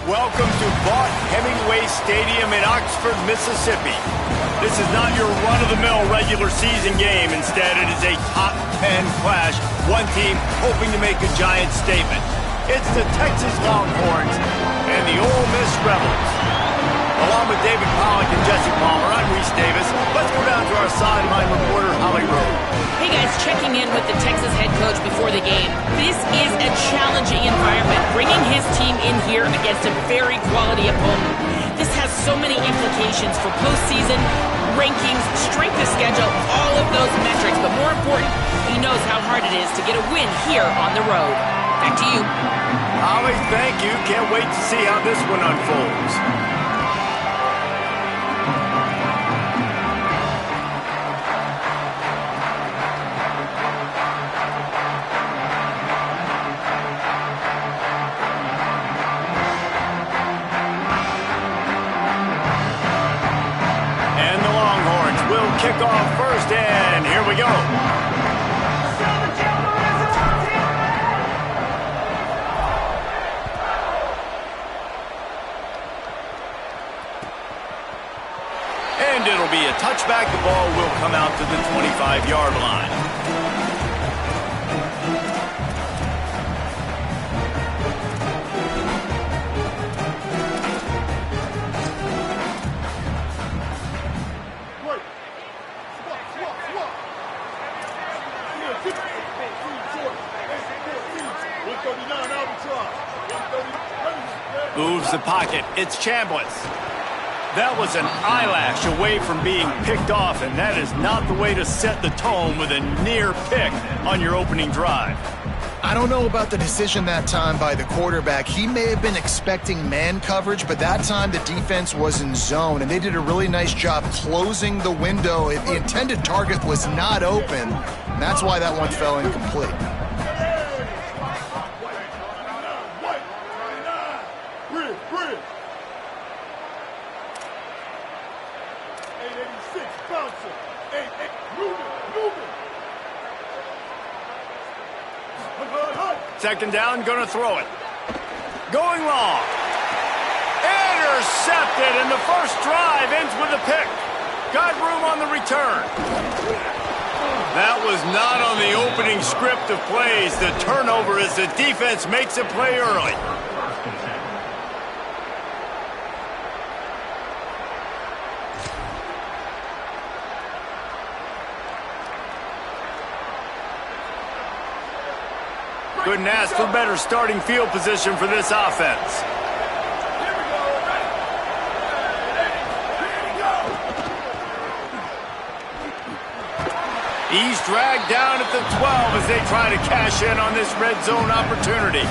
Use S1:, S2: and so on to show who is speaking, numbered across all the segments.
S1: Welcome to Vaught Hemingway Stadium in Oxford, Mississippi. This is not your run-of-the-mill regular season game. Instead, it is a top 10 clash, one team hoping to make a giant statement. It's the Texas Longhorns and the Ole Miss Rebels. Along with David Pollack and Jesse Palmer, I'm Reese Davis. Let's go down to our sideline reporter, Holly Rowe.
S2: Hey guys, checking in with the Texas head coach before the game. This is a challenging environment, bringing his team in here against a very quality opponent. This has so many implications for postseason, rankings, strength of schedule, all of those metrics. But more important, he knows how hard it is to get a win here on the road. Back to you.
S1: Holly, thank you. Can't wait to see how this one unfolds. Kick off first, and here we go. And it'll be a touchback. The ball will come out to the 25-yard line. Moves the pocket. It's Chambliss. That was an eyelash away from being picked off, and that is not the way to set the tone with a near pick on your opening drive.
S3: I don't know about the decision that time by the quarterback. He may have been expecting man coverage, but that time the defense was in zone, and they did a really nice job closing the window. The intended target was not open, and that's why that one fell incomplete.
S1: Second down, gonna throw it. Going long. Intercepted, and the first drive ends with a pick. Got room on the return. That was not on the opening script of plays. The turnover as the defense makes a play early. Couldn't ask for better starting field position for this offense. He's dragged down at the 12 as they try to cash in on this red zone opportunity.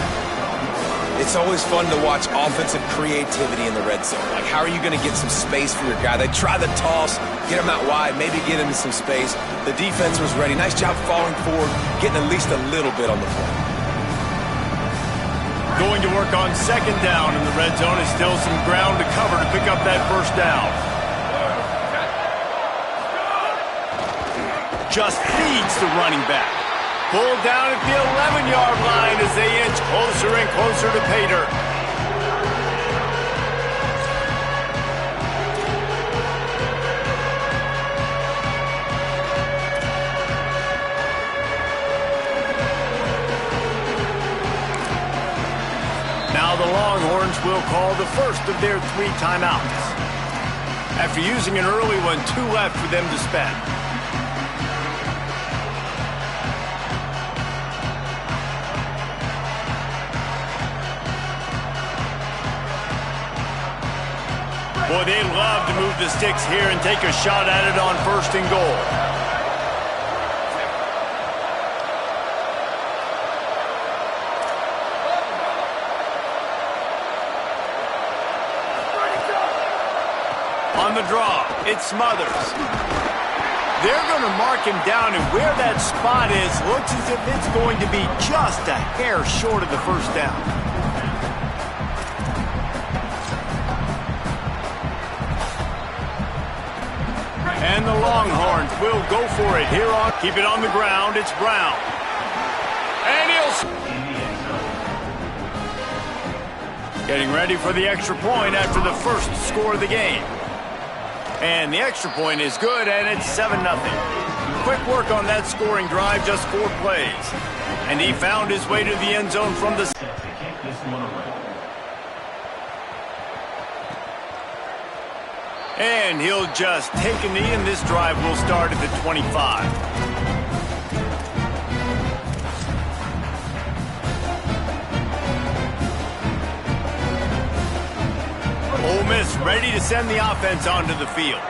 S4: It's always fun to watch offensive creativity in the red zone. Like, how are you going to get some space for your guy? They try the toss, get him out wide, maybe get him in some space. The defense was ready. Nice job falling forward, getting at least a little bit on the play.
S1: Going to work on second down in the red zone. Is still some ground to cover to pick up that first down. Just feeds the running back. Pulled down at the 11-yard line as they inch closer and closer to pay dirt. Now the Longhorns will call the first of their 3 timeouts. After using an early one, 2 left for them to spend. Boy, they love to move the sticks here and take a shot at it on first and goal. On the draw, it's Smothers. They're going to mark him down, and where that spot is looks as if it's going to be just a hair short of the first down. And the Longhorns will go for it here on. Keep it on the ground. It's Brown. And he'll. Getting ready for the extra point after the first score of the game. And the extra point is good, and it's 7-0. Quick work on that scoring drive, just 4 plays. And he found his way to the end zone from the... And he'll just take a knee, and this drive will start at the 25. Ole Miss ready to send the offense onto the field.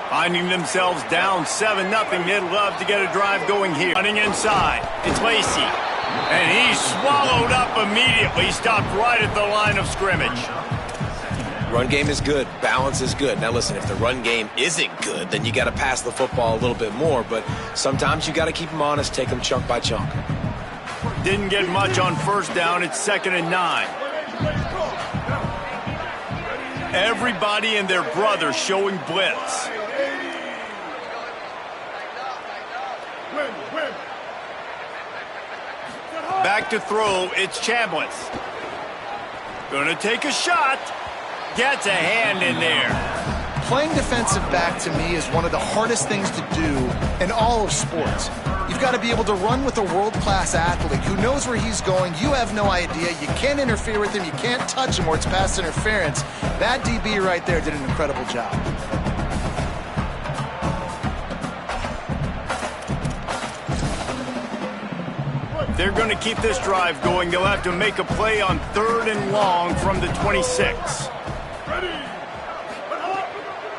S1: Finding themselves down 7-0, they'd love to get a drive going here. Running inside, it's Lacey. And he's swallowed up immediately, stopped right at the line of scrimmage.
S4: Run game is good. Balance is good. Now, listen, if the run game isn't good, then you got to pass the football a little bit more. But sometimes you got to keep them honest, take them chunk by chunk.
S1: Didn't get much on first down. It's 2nd and 9. Everybody and their brother showing blitz. Back to throw. It's Chambliss. Gonna take a shot. Gets a hand in there.
S3: Playing defensive back, to me, is one of the hardest things to do in all of sports. You've got to be able to run with a world-class athlete who knows where he's going. You have no idea. You can't interfere with him. You can't touch him or it's pass interference. That DB right there did an incredible job.
S1: They're going to keep this drive going. They'll have to make a play on 3rd and long from the 26.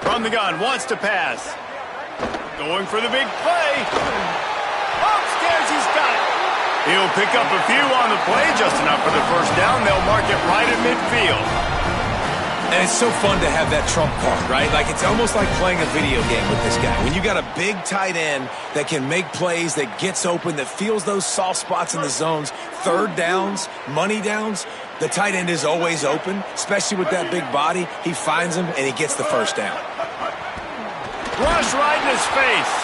S1: From the gun, wants to pass. Going for the big play. Upstairs, he's got it. He'll pick up a few on the play, just enough for the first down. They'll mark it right at midfield.
S4: And it's so fun to have that trump card, right? Like, it's almost like playing a video game with this guy. When you got a big tight end that can make plays, that gets open, that feels those soft spots in the zones, 3rd downs, money downs, the tight end is always open, especially with that big body. He finds him, and he gets the first down.
S1: Rush right in his face.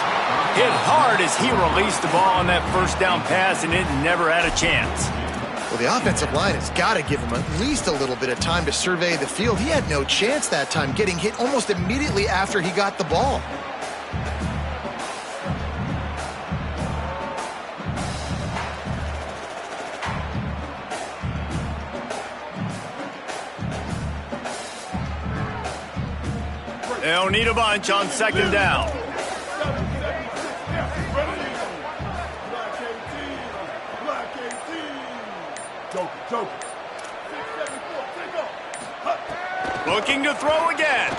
S1: Hit hard as he released the ball on that first down pass, and it never had a chance.
S3: Well, the offensive line has got to give him at least a little bit of time to survey the field. He had no chance that time, getting hit almost immediately after he got the ball.
S1: They'll need a bunch on 2nd down. Looking to throw again.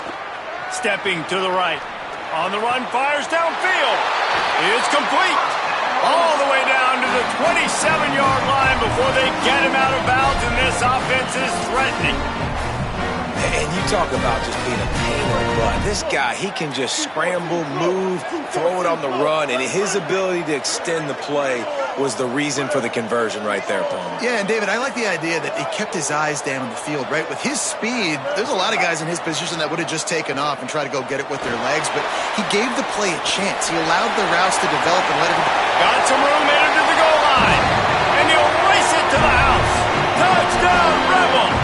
S1: Stepping to the right. On the run, fires downfield. It's complete. All the way down to the 27-yard line before they get him out of bounds, and this offense is threatening.
S4: And you talk about just being a pain in the butt. This guy, he can just scramble, move, throw it on the run, and his ability to extend the play was the reason for the conversion right there, Paul.
S3: Yeah, and David, I like the idea that he kept his eyes down the field, right? With his speed, there's a lot of guys in his position that would have just taken off and tried to go get it with their legs, but he gave the play a chance. He allowed the routes to develop and let him...
S1: Got some room, made it to the goal line, and he'll race it to the house. Touchdown, Rebels!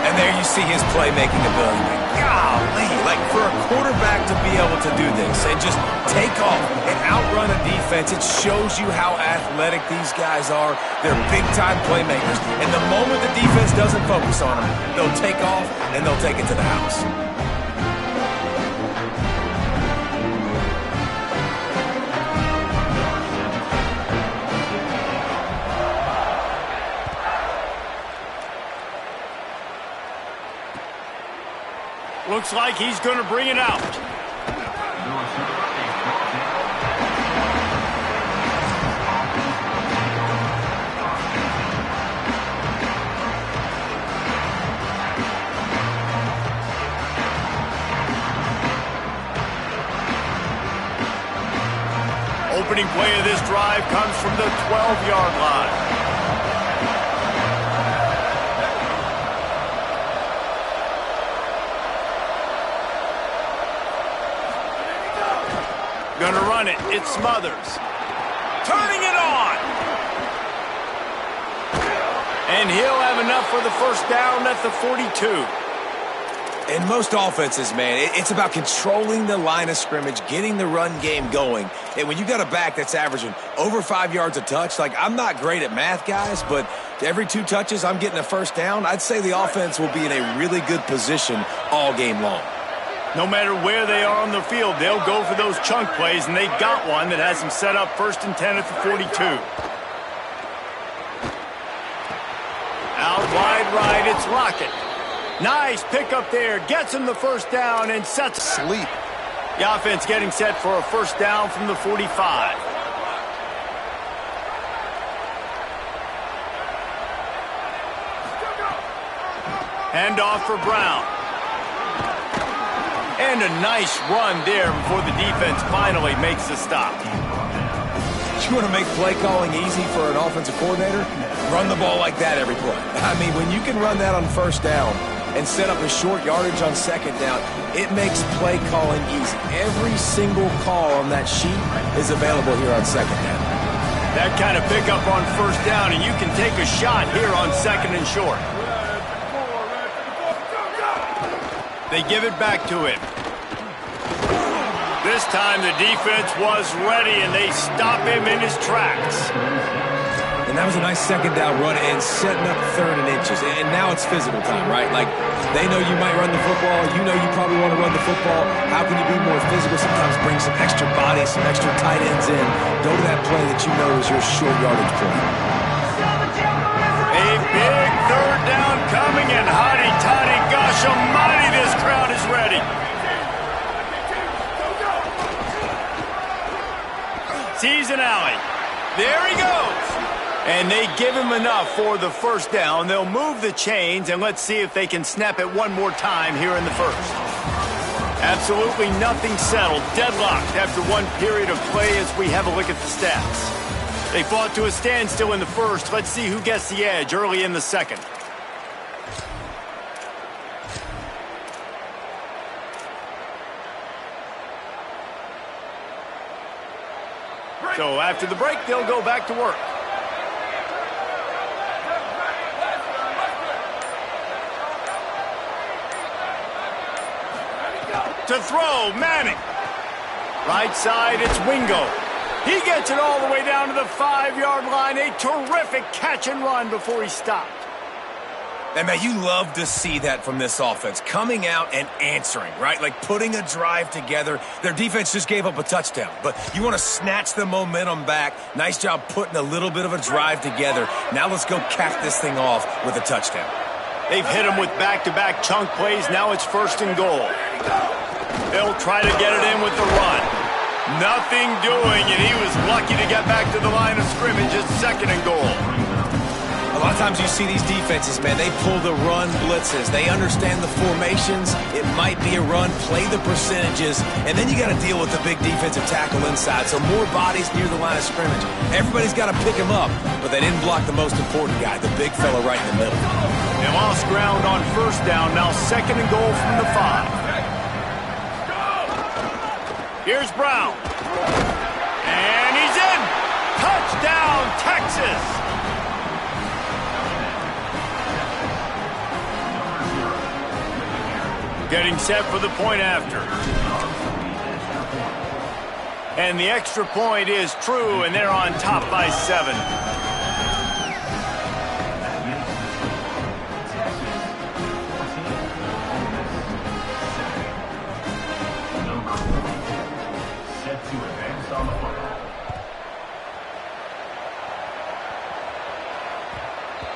S4: And there you see his playmaking ability. Golly, like for a quarterback to be able to do this and just take off and outrun a defense, it shows you how athletic these guys are. They're big-time playmakers. And the moment the defense doesn't focus on them, they'll take off and they'll take it to the house.
S1: Looks like he's going to bring it out. Opening play of this drive comes from the 12-yard line. Gonna run it. It's Smothers. Turning it on. And he'll have enough for the first down at the 42.
S4: In most offenses, man, it's about controlling the line of scrimmage, getting the run game going. And when you got a back that's averaging over 5 yards a touch, like, I'm not great at math, guys, but every 2 touches I'm getting a first down, I'd say the offense will be in a really good position all game long.
S1: No matter where they are on the field, they'll go for those chunk plays, and they got one that has them set up 1st and 10 at the 42. Out wide right, it's Lockett. Nice pickup there, gets him the first down and sets
S3: sleep.
S1: The offense getting set for a first down from the 45. Handoff for Brown. And a nice run there before the defense finally makes the stop.
S4: You want to make play calling easy for an offensive coordinator? Run the ball like that every play. I mean, when you can run that on first down and set up a short yardage on second down, it makes play calling easy. Every single call on that sheet is available here on second down.
S1: That kind of pickup on first down, and you can take a shot here on 2nd and short. They give it back to him. This time the defense was ready, and they stop him in his tracks.
S4: And that was a nice second down run and setting up 3rd and inches. And now it's physical time, right? Like, they know you might run the football. You know you probably want to run the football. How can you be more physical? Sometimes bring some extra bodies, some extra tight ends in. Go to that play that you know is your short yardage play.
S1: A big 3rd down coming, and hotty-toddy, gosh almighty, this crowd is ready. Sees an alley. There he goes. And they give him enough for the first down. They'll move the chains, and let's see if they can snap it one more time here in the first. Absolutely nothing settled. Deadlocked after one period of play as we have a look at the stats. They fought to a standstill in the first. Let's see who gets the edge early in the second. So after the break, they'll go back to work. To throw, Manning. Right side, it's Wingo. He gets it all the way down to the 5-yard line. A terrific catch and run before he stopped.
S4: And, man, you love to see that from this offense. Coming out and answering, right? Like putting a drive together. Their defense just gave up a touchdown. But you want to snatch the momentum back. Nice job putting a little bit of a drive together. Now let's go cap this thing off with a touchdown.
S1: They've hit him with back-to-back chunk plays. Now it's 1st and goal. They'll try to get it in with the run. Nothing doing, and he was lucky to get back to the line of scrimmage at 2nd and goal.
S4: A lot of times you see these defenses, man, they pull the run blitzes. They understand the formations. It might be a run, play the percentages, and then you got to deal with the big defensive tackle inside. So more bodies near the line of scrimmage. Everybody's got to pick him up, but they didn't block the most important guy, the big fella right in the middle.
S1: They lost ground on first down. Now 2nd and goal from the 5. Here's Brown. And he's in. Touchdown, Texas. Getting set for the point after. And the extra point is true, and they're on top by 7.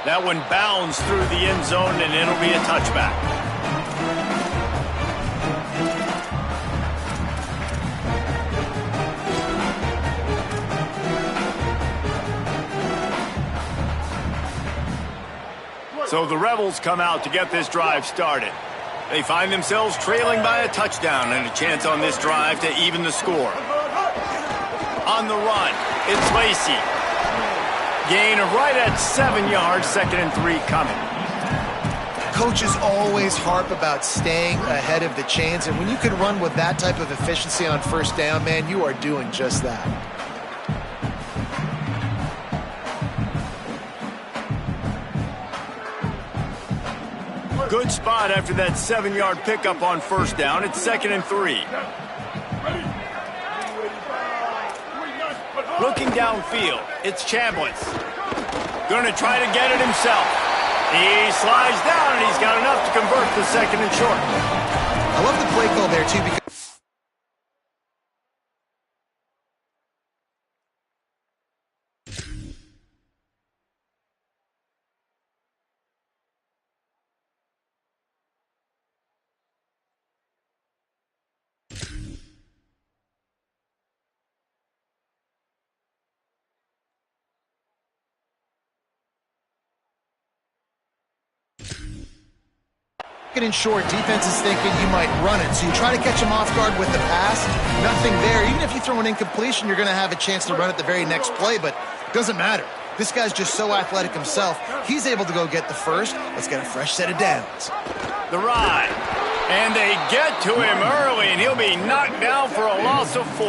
S1: That one bounds through the end zone, and it'll be a touchback. So the Rebels come out to get this drive started. They find themselves trailing by a touchdown and a chance on this drive to even the score. On the run, it's Lacey. Gain of right at 7 yards, 2nd and 3 coming.
S3: Coaches always harp about staying ahead of the chains, and when you can run with that type of efficiency on first down, man, you are doing just that.
S1: Good spot after that 7-yard pickup on first down. It's 2nd and 3. Looking downfield, it's Chambliss. Going to try to get it himself. He slides down, and he's got enough to convert the 2nd and short.
S3: I love the play call there, too, because in short, defense is thinking you might run it, so you try to catch him off guard with the pass. Nothing there. Even if you throw an incompletion, you're going to have a chance to run it the very next play, but it doesn't matter. This guy's just so athletic himself. He's able to go get the first. Let's get a fresh set of downs.
S1: The ride. And they get to him early, and he'll be knocked down for a loss of 4.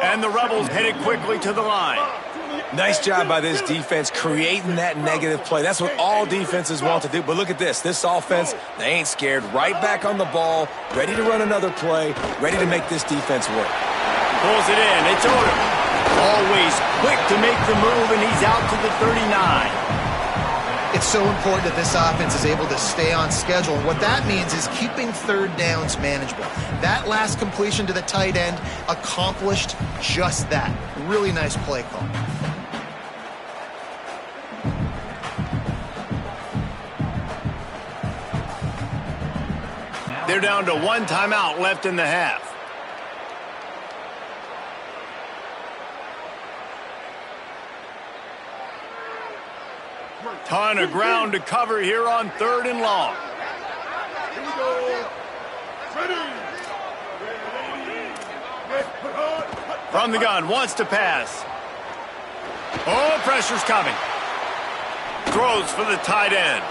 S1: And the Rebels headed quickly to the line.
S4: Nice job by this defense creating that negative play. That's what all defenses want to do. But look at this. This offense, they ain't scared. Right back on the ball, ready to run another play, ready to make this defense work.
S1: Pulls it in. It's Odom. Always quick to make the move, and he's out to the 39.
S3: It's so important that this offense is able to stay on schedule. And what that means is keeping third downs manageable. That last completion to the tight end accomplished just that. Really nice play call.
S1: They're down to 1 timeout left in the half. Ton of ground to cover here on 3rd and long. From the gun, wants to pass. Oh, pressure's coming. Throws for the tight end.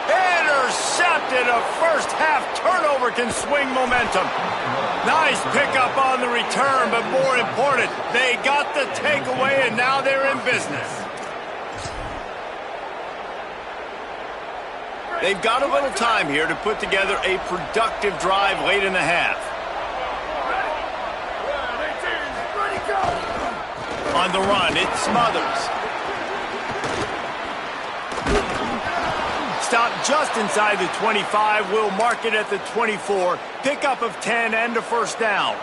S1: Intercepted. A first-half turnover can swing momentum. Nice pickup on the return, but more important, they got the takeaway, and now they're in business. They've got a little time here to put together a productive drive late in the half. On the run, it Smothers. Stop just inside the 25. We'll mark it at the 24. Pickup of 10 and a first down.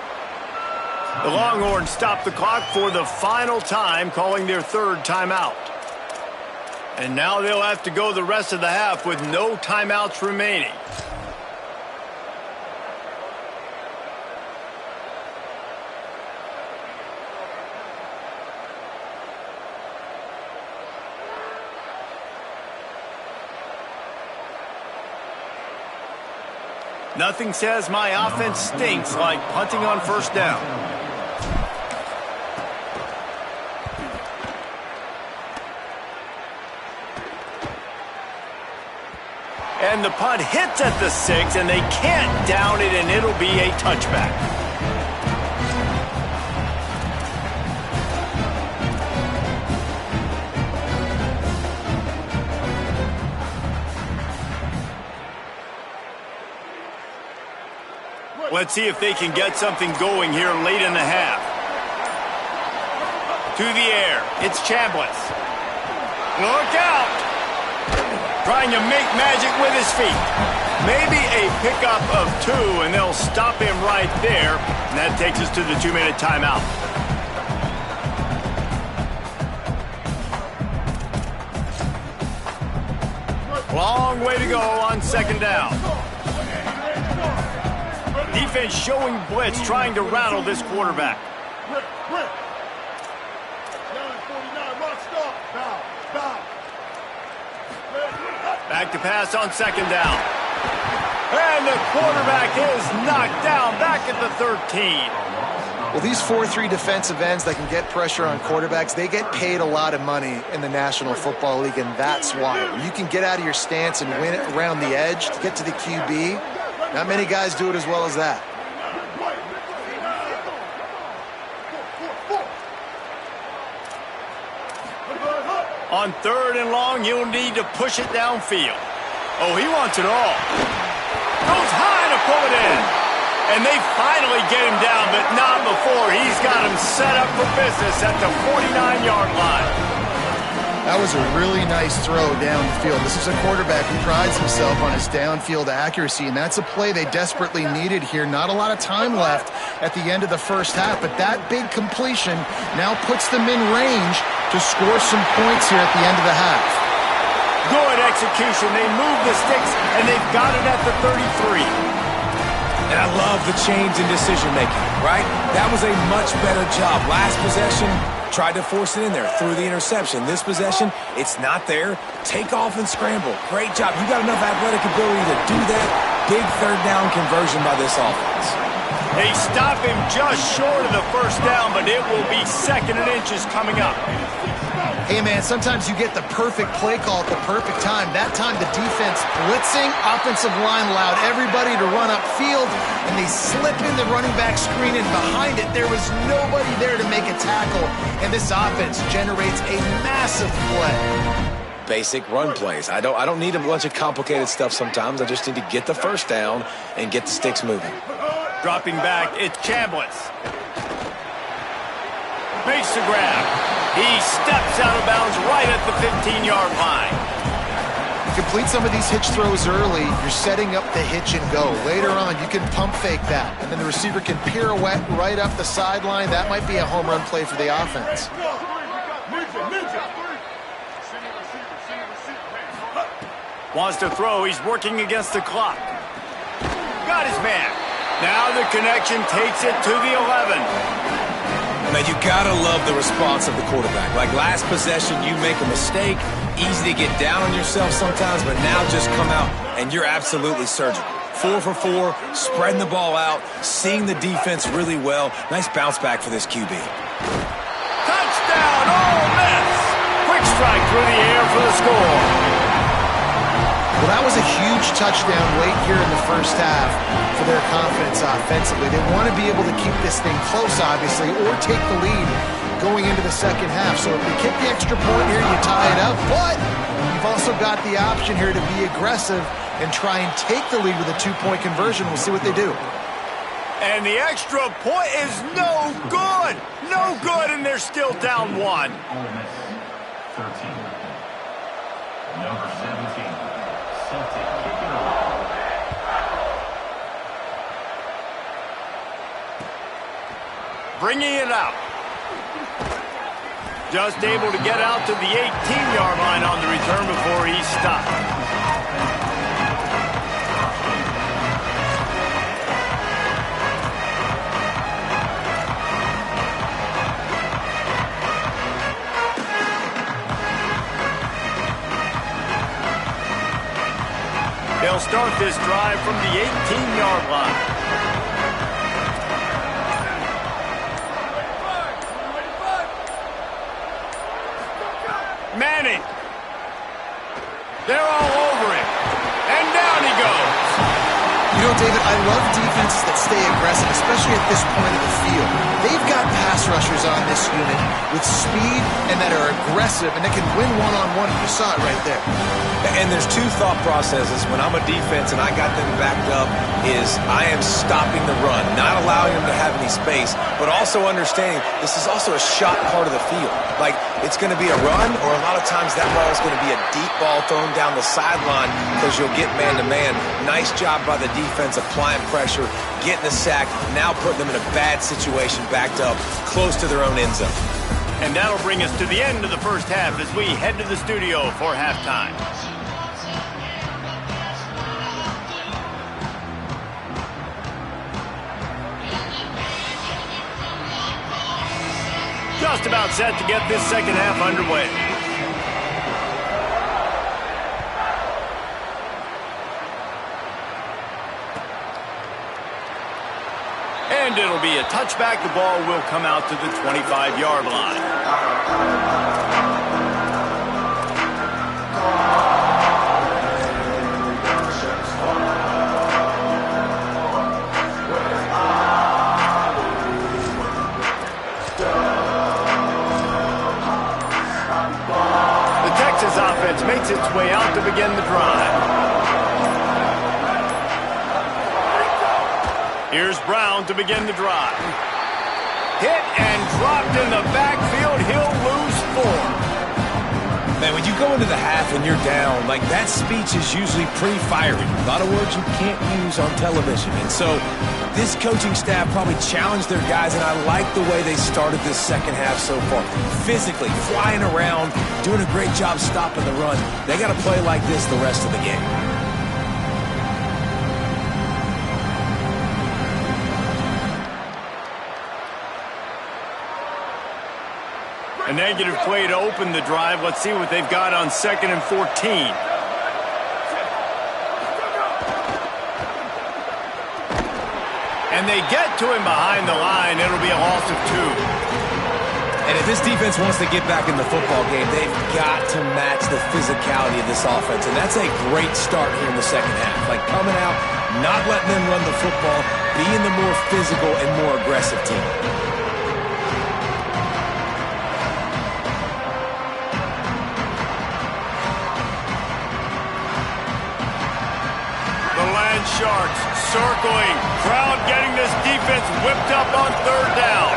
S1: The Longhorns stop the clock for the final time, calling their 3rd timeout. And now they'll have to go the rest of the half with no timeouts remaining. Nothing says my offense stinks like punting on first down. And the punt hits at the 6, and they can't down it, and it'll be a touchback. Let's see if they can get something going here late in the half. To the air, it's Chambliss. Look out! Trying to make magic with his feet. Maybe a pickup of 2, and they'll stop him right there. And that takes us to the 2-minute timeout. Long way to go on 2nd down. Defense showing blitz, trying to rattle this quarterback. Back to pass on 2nd down. And the quarterback is knocked down back at the 13.
S3: Well, these 4-3 defensive ends that can get pressure on quarterbacks, they get paid a lot of money in the National Football League, and that's why. When you can get out of your stance and win it around the edge to get to the QB, not many guys do it as well as that. On 3rd and long, you'll need to push it downfield.
S1: Oh, he wants it all. Goes high to pull it in. And they finally get him down, but not before he's got him set up for business at the 49-yard line.
S3: That was a really nice throw down the field. This is a quarterback who prides himself on his downfield accuracy, and that's a play they desperately needed here. Not a lot of time left at the end of the first half, but that big completion now puts them in range to score some points here at the end of the half.
S1: Good execution. They move the sticks, and they've got it at the 33.
S4: And I love the change in decision-making, right? That was a much better job. Last possession, tried to force it in there through the interception. This possession, it's not there. Take off and scramble. Great job. You got enough athletic ability to do that. Big third down conversion by this offense.
S1: They stop him just short of the first down, but it will be 2nd and inches coming up.
S3: Hey, man, sometimes you get the perfect play call at the perfect time. That time the defense blitzing, offensive line allowed everybody to run upfield, and they slip in the running back screen, and behind it there was nobody there to make a tackle, and this offense generates a massive play.
S4: Basic run plays. I don't need a bunch of complicated stuff sometimes. I just need to get the first down and get the sticks moving.
S1: Dropping back, it's Chambliss. Makes the grab. He steps out of bounds right at the 15-yard line.
S3: Complete some of these hitch throws early. You're setting up the hitch and go. Later on, you can pump fake that, and then the receiver can pirouette right up the sideline. That might be a home run play for the offense.
S1: Wants to throw. He's working against the clock. Got his man. Now the connection takes it to the 11.
S4: Now, you gotta love the response of the quarterback. Like last possession, you make a mistake, easy to get down on yourself sometimes, but now just come out and you're absolutely surgical. 4 for 4, spreading the ball out, seeing the defense really well. Nice bounce back for this QB.
S1: Touchdown, Ole Miss! Quick strike through the air for the score.
S3: Well, that was a huge touchdown late here in the first half for their confidence offensively. They want to be able to keep this thing close, obviously, or take the lead going into the second half. So if they kick the extra point here, you tie it up. But you've also got the option here to be aggressive and try and take the lead with a 2-point conversion. We'll see what they do.
S1: And the extra point is no good. No good, and they're still down 1.
S5: Ole Miss 13. Number 17.
S1: Bringing it out. Just able to get out to the 18-yard line on the return before he stopped. They'll start this drive from the 18-yard line. Manning. They're all over him. And down he goes.
S3: You know, David, I love defenses that stay aggressive, especially at this point of the field. They've got pass rushers on this unit with speed and that are aggressive and that can win one-on-one. You saw it right there.
S4: And there's two thought processes when I'm a defense and I got them backed up is I am stopping the run, not allowing them to have any space, but also understanding this is also a shot part of the field. Like, it's going to be a run, or a lot of times that ball is going to be a deep ball thrown down the sideline because you'll get man-to-man. Nice job by the defense applying pressure, getting the sack, now putting them in a bad situation backed up close to their own end zone.
S1: And that'll bring us to the end of the first half as we head to the studio for halftime. Just about set to get this second half underway. And it'll be a touchback. The ball will come out to the 25-yard line. offense makes its way out to begin the drive. Here's Brown to begin the drive. Hit and dropped in the backfield. He'll lose 4.
S4: Man, when you go into the half and you're down, like that speech is usually pretty fiery. A lot of words you can't use on television. And so this coaching staff probably challenged their guys, and I like the way they started this second half so far. Physically, flying around, doing a great job stopping the run. They got to play like this the rest of the game.
S1: A negative play to open the drive. Let's see what they've got on 2nd and 14. And they get to him behind the line. It'll be a loss of 2.
S4: And if this defense wants to get back in the football game, they've got to match the physicality of this offense. And that's a great start here in the second half. Like coming out, not letting them run the football, being the more physical and more aggressive team.
S1: Sharks circling. Crowd getting this defense whipped up on 3rd down.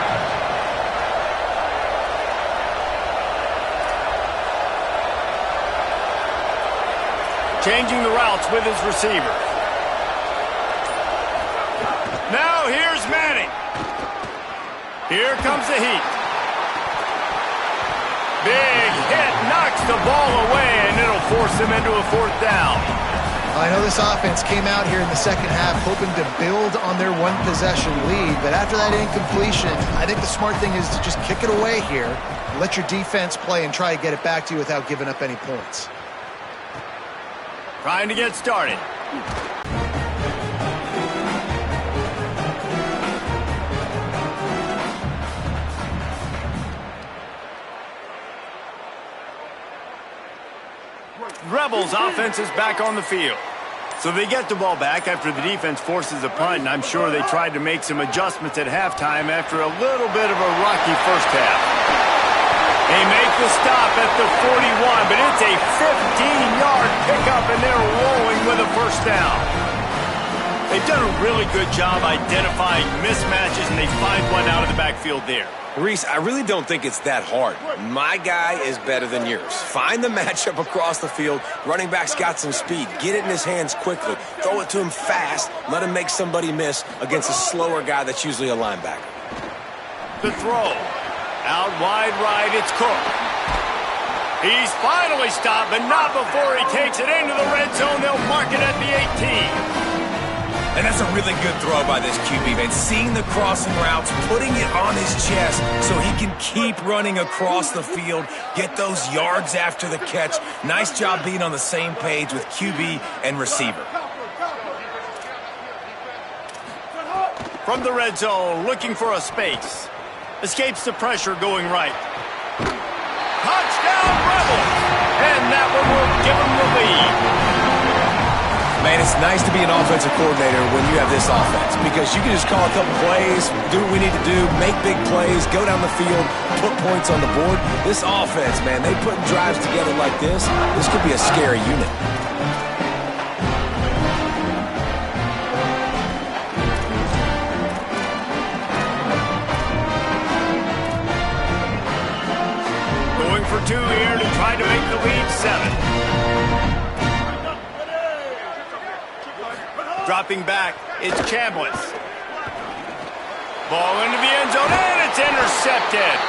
S1: Changing the routes with his receiver. Now here's Madden. Here comes the heat. Big hit, knocks the ball away, and it'll force them into a 4th down.
S3: I know this offense came out here in the second half hoping to build on their one-possession lead, but after that incompletion, I think the smart thing is to just kick it away here, let your defense play and try to get it back to you without giving up any points.
S1: Trying to get started. Rebels offense is back on the field. So they get the ball back after the defense forces a punt, and I'm sure they tried to make some adjustments at halftime after a little bit of a rocky first half. They make the stop at the 41, but it's a 15-yard pickup, and they're rolling with a first down. They've done a really good job identifying mismatches, and they find one out of the backfield there.
S4: Reese, I really don't think it's that hard. My guy is better than yours. Find the matchup across the field. Running back's got some speed. Get it in his hands quickly. Throw it to him fast. Let him make somebody miss against a slower guy that's usually a linebacker.
S1: The throw. Out wide right, it's Cook. He's finally stopped, but not before he takes it into the red zone. They'll mark it at the 18.
S4: And that's a really good throw by this QB, man. Seeing the crossing routes, putting it on his chest so he can keep running across the field, get those yards after the catch. Nice job being on the same page with QB and receiver.
S1: From the red zone, looking for a space. Escapes the pressure going right. Touchdown, Rebels! And that one will give them the lead.
S4: Man, it's nice to be an offensive coordinator when you have this offense because you can just call a couple plays, do what we need to do, make big plays, go down the field, put points on the board. This offense, man, they put drives together like this. This could be a scary unit.
S1: Going for 2 here to try to make the lead 7. Dropping back, it's Chambliss. Ball into the end zone, and it's intercepted.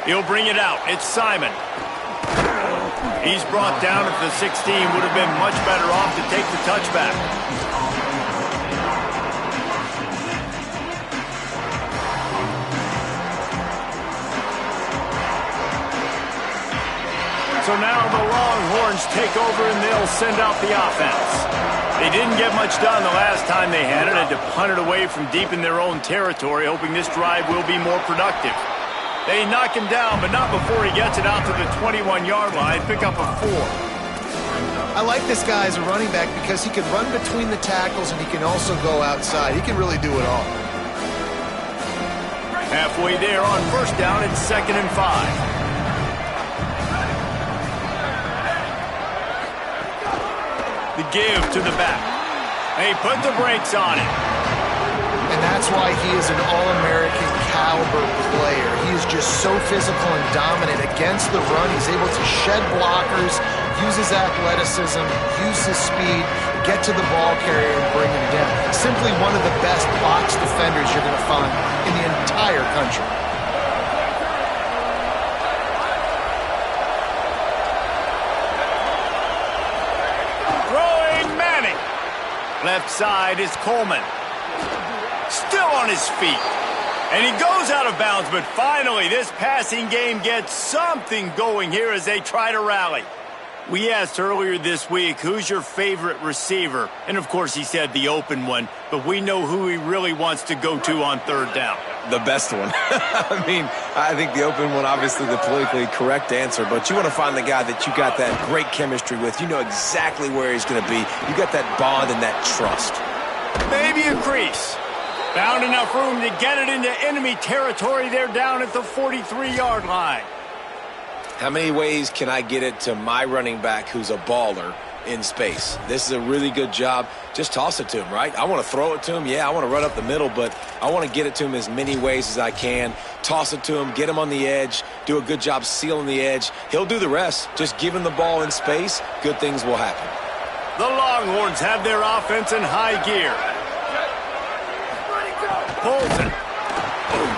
S1: He'll bring it out. It's Simon. He's brought down at the 16. Would have been much better off to take the touchback. So now the Longhorns take over and they'll send out the offense. They didn't get much done the last time they had it. Had to punt it away from deep in their own territory, hoping this drive will be more productive. They knock him down, but not before he gets it out to the 21-yard line. Pick up a 4.
S3: I like this guy as a running back because he can run between the tackles and he can also go outside. He can really do it all.
S1: Halfway there on first down, it's 2nd and 5. The give to the back. They put the brakes on it.
S3: And that's why he is an All-American caliber player. He is just so physical and dominant against the run. He's able to shed blockers, use his athleticism, use his speed, get to the ball carrier and bring him down. Simply one of the best box defenders you're going to find in the entire country.
S1: Left side is Coleman. Still on his feet. And he goes out of bounds, but finally this passing game gets something going here as they try to rally. We asked earlier this week, who's your favorite receiver? And of course he said the open one, but we know who he really wants to go to on 3rd down.
S4: The best one. I mean, I think the open one, obviously the politically correct answer, but you want to find the guy that you got that great chemistry with. You know exactly where he's going to be. You got that bond and that trust.
S1: Maybe a crease. Found enough room to get it into enemy territory. They're down at the 43-yard line.
S4: How many ways can I get it to my running back who's a baller in space? This is a really good job. Just toss it to him, right? I want to throw it to him. Yeah, I want to run up the middle, but I want to get it to him as many ways as I can. Toss it to him, get him on the edge, do a good job sealing the edge. He'll do the rest. Just give him the ball in space, good things will happen.
S1: The Longhorns have their offense in high gear. Bolton.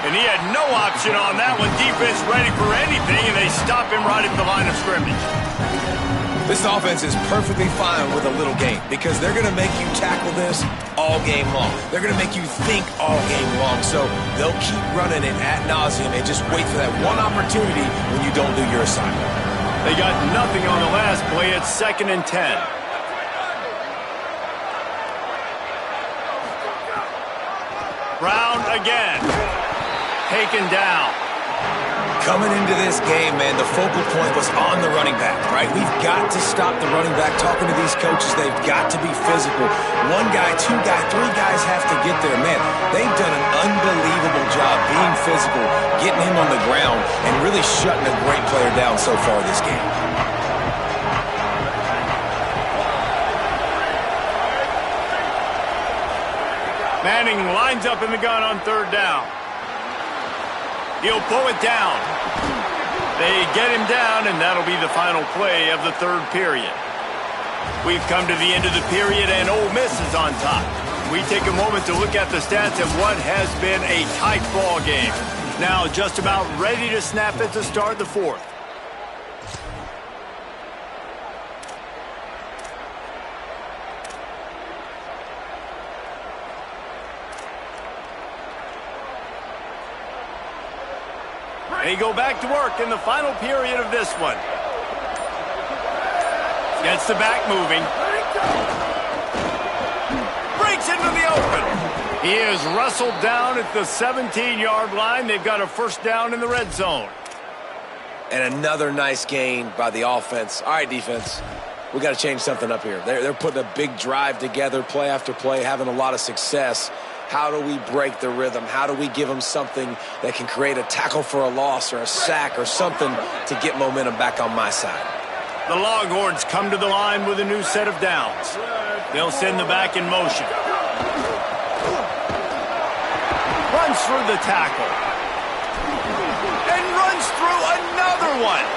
S1: And he had no option on that one. Defense ready for anything, and they stop him right at the line of scrimmage.
S4: This offense is perfectly fine with a little game because they're going to make you tackle this all game long. They're going to make you think all game long. So they'll keep running it ad nauseum and just wait for that one opportunity when you don't do your assignment.
S1: They got nothing on the last play. It's 2nd and 10. Brown again. Taken down.
S4: Coming into this game, man, the focal point was on the running back, right? We've got to stop the running back. Talking to these coaches, they've got to be physical. 1 guy, 2 guy, 3 guys have to get there. Man, they've done an unbelievable job being physical, getting him on the ground, and really shutting a great player down so far this game.
S1: Manning lines up in the gun on 3rd down. He'll pull it down. They get him down, and that'll be the final play of the 3rd period. We've come to the end of the period, and Ole Miss is on top. We take a moment to look at the stats of what has been a tight ball game. Now just about ready to snap it to start the 4th. They go back to work in the final period of this one. Gets the back moving. Breaks into the open. He is wrestled down at the 17-yard line. They've got a 1st down in the red zone.
S4: And another nice gain by the offense. All right, defense, we got to change something up here. They're putting a big drive together, play after play, having a lot of success. How do we break the rhythm? How do we give them something that can create a tackle for a loss or a sack or something to get momentum back on my side?
S1: The Longhorns come to the line with a new set of downs. They'll send the back in motion. Runs through the tackle. And runs through another one.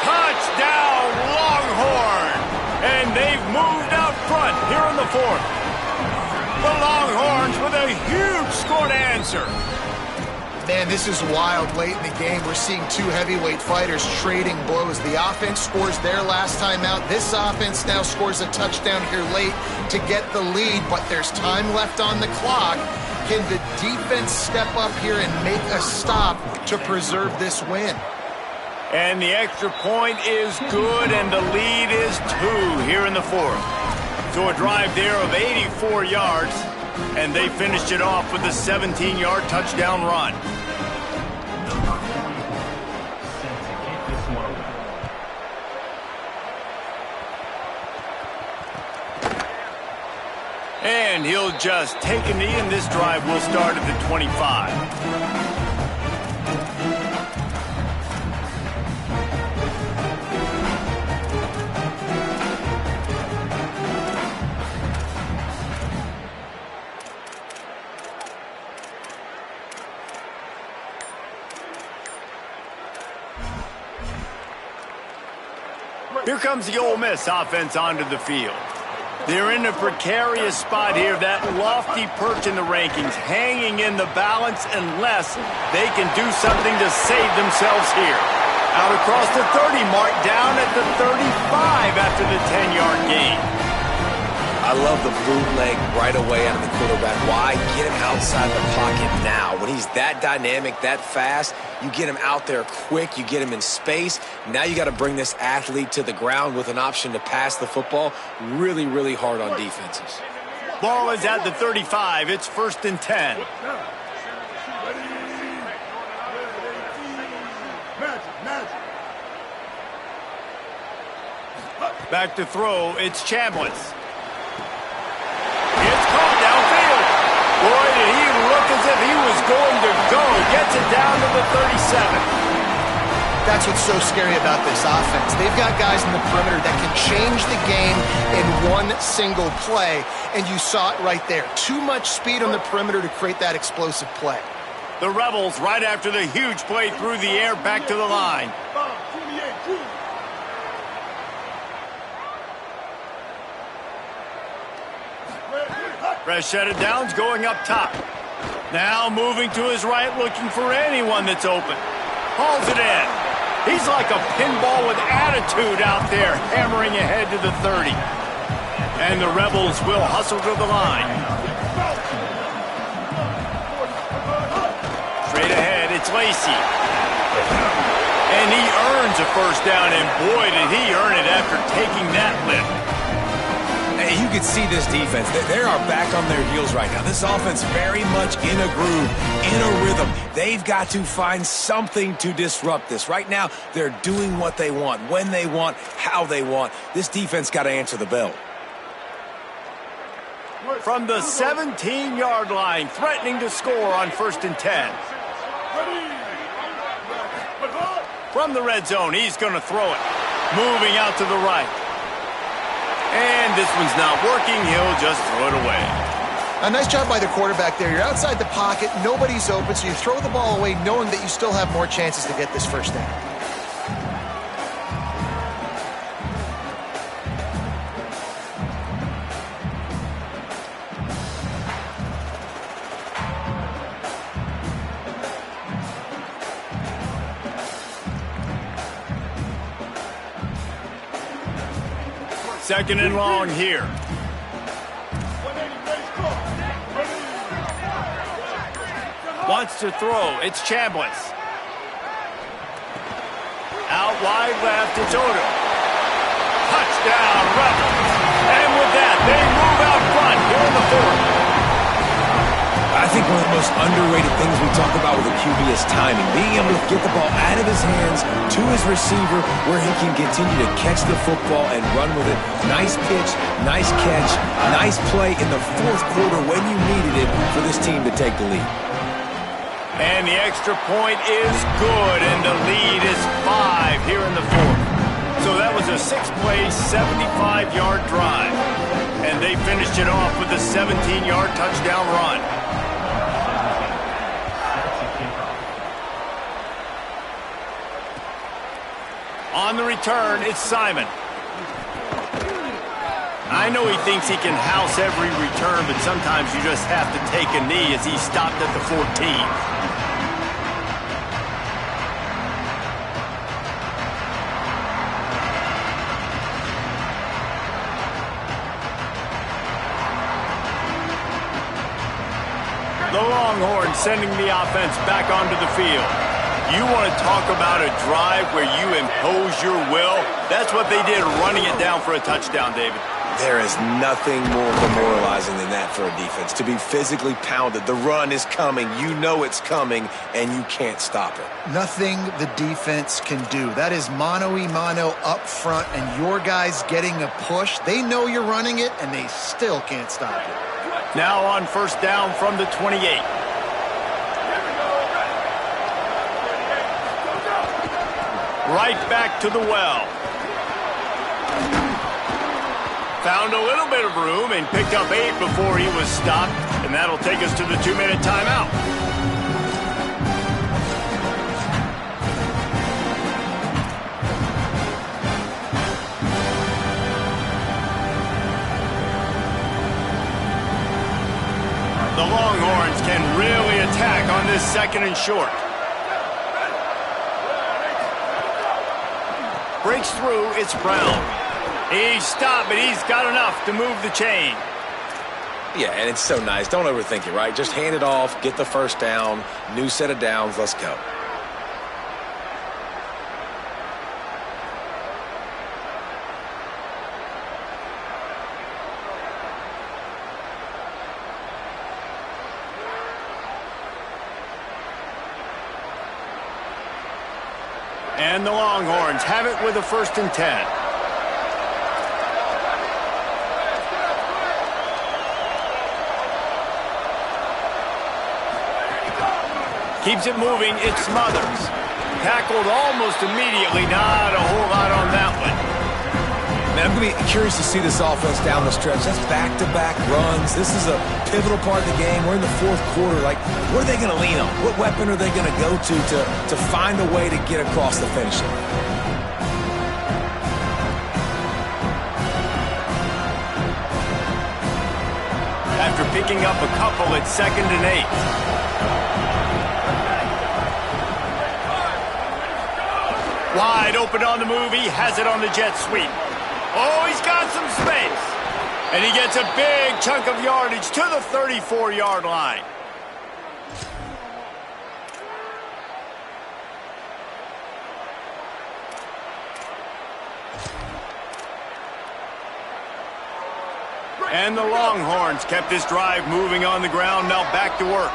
S1: Touchdown, Longhorn! And they've moved out front here in the 4th. The Longhorns with a huge score to answer.
S3: Man, this is wild late in the game. We're seeing 2 heavyweight fighters trading blows. The offense scores their last time out. This offense now scores a touchdown here late to get the lead, but there's time left on the clock. Can the defense step up here and make a stop to preserve this win?
S1: And the extra point is good, and the lead is 2 here in the 4th. So a drive there of 84 yards, and they finished it off with a 17-yard touchdown run. And he'll just take a knee, and this drive will start at the 25. Here comes the Ole Miss offense onto the field. They're in a precarious spot here, that lofty perch in the rankings, hanging in the balance unless they can do something to save themselves here. Out across the 30 mark, down at the 35 after the 10-yard gain.
S4: I love the bootleg right away out of the quarterback. Why? Get him outside the pocket now. When he's that dynamic, that fast, you get him out there quick, you get him in space. Now you got to bring this athlete to the ground with an option to pass the football. Really, really hard on defenses.
S1: Ball is at the 35. It's 1st and 10. Back to throw. It's Chambliss. It's caught downfield. Boy, did he look as if he was going to go. Gets it down to the 37.
S3: That's what's so scary about this offense. They've got guys in the perimeter that can change the game in one single play, and you saw it right there. Too much speed on the perimeter to create that explosive play.
S1: The Rebels, right after the huge play through the air, back to the line. Rashad Downs going up top. Now moving to his right, looking for anyone that's open. Hauls it in. He's like a pinball with attitude out there, hammering ahead to the 30. And the Rebels will hustle to the line. Straight ahead, it's Lacey. And he earns a first down, and boy, did he earn it after taking that lift.
S4: You can see this defense. They are back on their heels right now. This offense very much in a groove, in a rhythm. They've got to find something to disrupt this. Right now, they're doing what they want, when they want, how they want. This defense got to answer the bell.
S1: From the 17-yard line, threatening to score on 1st and 10. From the red zone, he's going to throw it. Moving out to the right. And this one's not working. He'll just throw it away.
S3: A nice job by the quarterback there. You're outside the pocket. Nobody's open, so you throw the ball away knowing that you still have more chances to get this first down.
S1: Second and long here. Wants to throw. It's Chambliss. Out wide left, it's Odom. Touchdown, Rebels. And with that, they move out front here in the 4th.
S4: I think one of the most underrated things we talk about with a QB is timing. Being able to get the ball out of his hands to his receiver where he can continue to catch the football and run with it. Nice pitch, nice catch, nice play in the 4th quarter when you needed it for this team to take the lead.
S1: And the extra point is good, and the lead is 5 here in the 4th. So that was a 6-play, 75-yard drive. And they finished it off with a 17-yard touchdown run. On the return, it's Simon. I know he thinks he can house every return, but sometimes you just have to take a knee as he stopped at the 14. The Longhorns sending the offense back onto the field. You want to talk about a drive where you impose your will? That's what they did, running it down for a touchdown, David.
S4: There is nothing more demoralizing than that for a defense. To be physically pounded, the run is coming, you know it's coming, and you can't stop it.
S3: Nothing the defense can do. That is mano-a-mano up front, and your guys getting a push. They know you're running it, and they still can't stop it.
S1: Now on first down from the 28. Right back to the well. Found a little bit of room and picked up 8 before he was stopped, and that'll take us to the 2-minute timeout. The Longhorns can really attack on this 2nd and short. Breaks through, it's Brown. He's stopped, but he's got enough to move the chain.
S4: Yeah, and it's so nice. Don't overthink it, right? Just hand it off, get the first down, new set of downs, let's go.
S1: And the Longhorns have it with a 1st and 10. Keeps it moving, it's Smothers. Tackled almost immediately, not a whole lot on that one.
S4: Man, I'm going to be curious to see this offense down the stretch. That's back-to-back runs. This is a pivotal part of the game. We're in the 4th quarter. Like, what are they going to lean on? What weapon are they going to go to find a way to get across the finish line?
S1: After picking up a couple, it's 2nd and 8. Wide open on the move. He has it on the jet sweep. Oh, he's got some space. And he gets a big chunk of yardage to the 34-yard line. And the Longhorns kept this drive moving on the ground. Now back to work.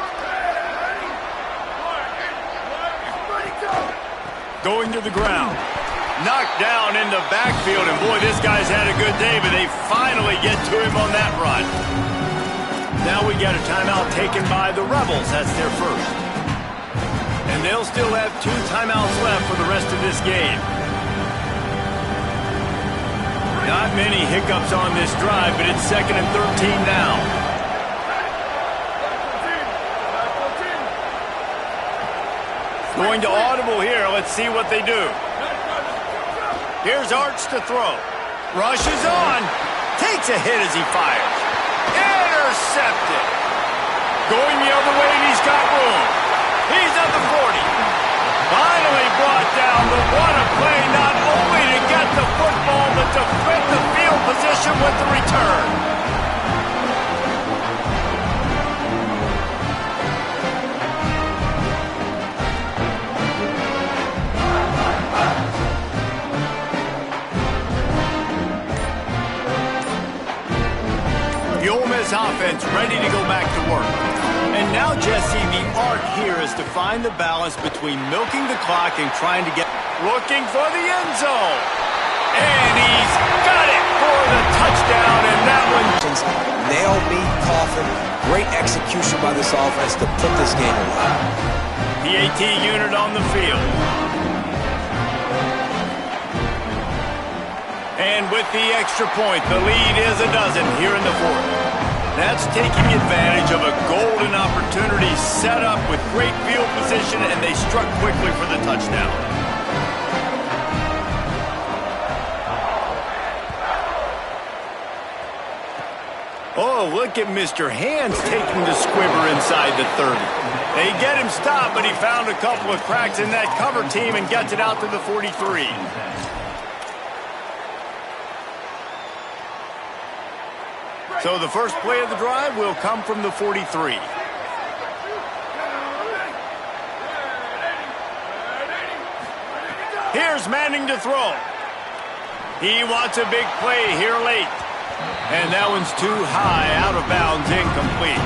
S1: Going to the ground. Knocked down in the backfield, and boy, this guy's had a good day, but they finally get to him on that run. Now we got a timeout taken by the Rebels. That's their 1st. And they'll still have 2 timeouts left for the rest of this game. Not many hiccups on this drive, but it's 2nd and 13 now. Going to audible here. Let's see what they do. Here's Arch to throw. Rushes on. Takes a hit as he fires. Intercepted. Going the other way, and he's got room. He's at the 40. Finally brought down, but what a play, not only to get the football, but to flip the field position with the return. Offense ready to go back to work. And now, Jesse, the art here is to find the balance between milking the clock and trying to get... Looking for the end zone. And he's got it for the touchdown, and that one...
S4: Nail meat coffin. Great execution by this offense to put this game alive.
S1: The AT unit on the field. And with the extra point, the lead is a dozen here in the 4th. That's taking advantage of a golden opportunity set up with great field position, and they struck quickly for the touchdown. Oh, look at Mr. Hands taking the squibber inside the 30. They get him stopped, but he found a couple of cracks in that cover team and gets it out to the 43. So the first play of the drive will come from the 43. Here's Manning to throw. He wants a big play here late. And that one's too high, out of bounds, incomplete.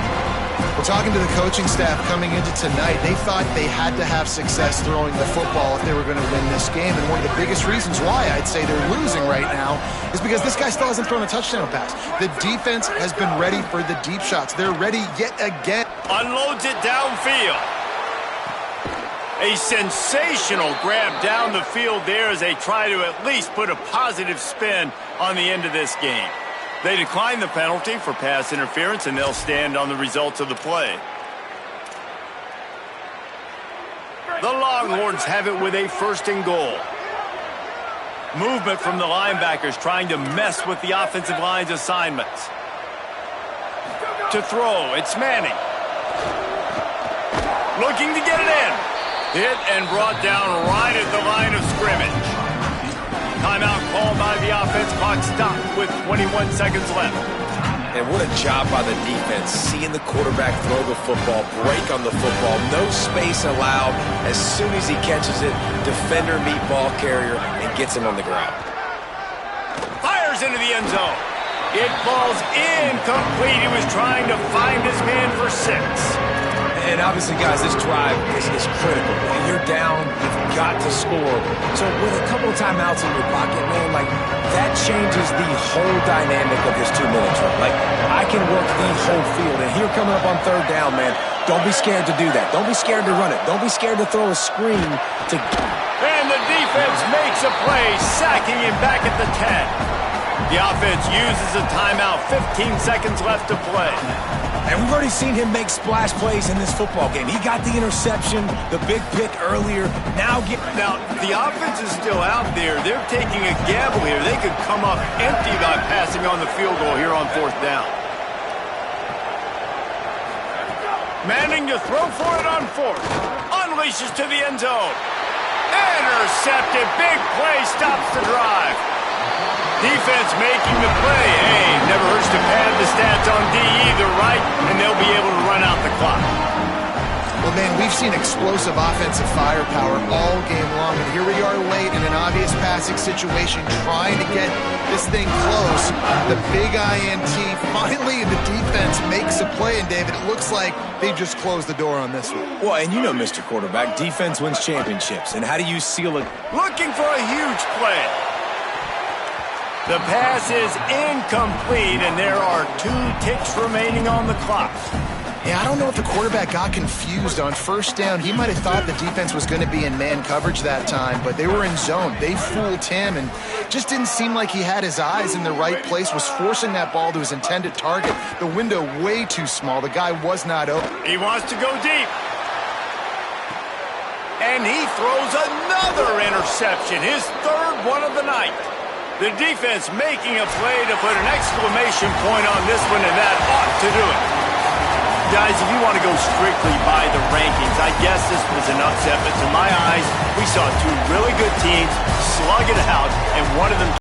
S4: Well,
S3: talking to the coaching staff coming into tonight, they thought they had to have success throwing the football if they were going to win this game. And one of the biggest reasons why I'd say they're losing right now is because this guy still hasn't thrown a touchdown pass. The defense has been ready for the deep shots. They're ready yet again.
S1: Unloads it downfield. A sensational grab down the field there as they try to at least put a positive spin on the end of this game. They decline the penalty for pass interference, and they'll stand on the results of the play. The Longhorns have it with a 1st and goal. Movement from the linebackers trying to mess with the offensive line's assignments. To throw, it's Manning. Looking to get it in. Hit and brought down right at the line of scrimmage. Timeout called by the offense. Clock stopped with 21 seconds left.
S4: And what a job by the defense, seeing the quarterback throw the football, break on the football, no space allowed. As soon as he catches it, defender meet ball carrier and gets him on the ground.
S1: Fires into the end zone. It falls incomplete. He was trying to find his man for 6.
S4: And obviously, guys, this drive is critical. When you're down, you've got to score. So with a couple of timeouts in your pocket, man, like, that changes the whole dynamic of this 2 minutes run. Like, I can work the whole field. And here coming up on 3rd down, man, don't be scared to do that. Don't be scared to run it. Don't be scared to throw a screen to...
S1: And the defense makes a play, sacking him back at the 10. The offense uses a timeout. 15 seconds left to play.
S4: And we've already seen him make splash plays in this football game. He got the interception, the big pick earlier. Now
S1: the offense is still out there. They're taking a gamble here. They could come up empty by passing on the field goal here on 4th down. Manning to throw for it on 4th. Unleashes to the end zone. Intercepted. Big play stops the drive. Defense making the play. Hey, never hurts to pad the stats on D either, right? And they'll be able to run out the clock.
S3: Well, man, we've seen explosive offensive firepower all game long, and here we are late in an obvious passing situation trying to get this thing close. The big INT finally, the defense makes a play, and David, it looks like they just closed the door on this one.
S4: Well, and you know, Mr. Quarterback, defense wins championships. And how do you seal it?
S1: Looking for a huge play. The pass is incomplete, and there are 2 ticks remaining on the clock.
S3: Yeah, I don't know if the quarterback got confused on 1st down. He might have thought the defense was going to be in man coverage that time, but they were in zone. They fooled him, and just didn't seem like he had his eyes in the right place, was forcing that ball to his intended target. The window way too small. The guy was not open.
S1: He wants to go deep. And he throws another interception, his 3rd one of the night. The defense making a play to put an exclamation point on this one, and that ought to do it. Guys, if you want to go strictly by the rankings, I guess this was an upset, but to my eyes, we saw 2 really good teams slug it out, and one of them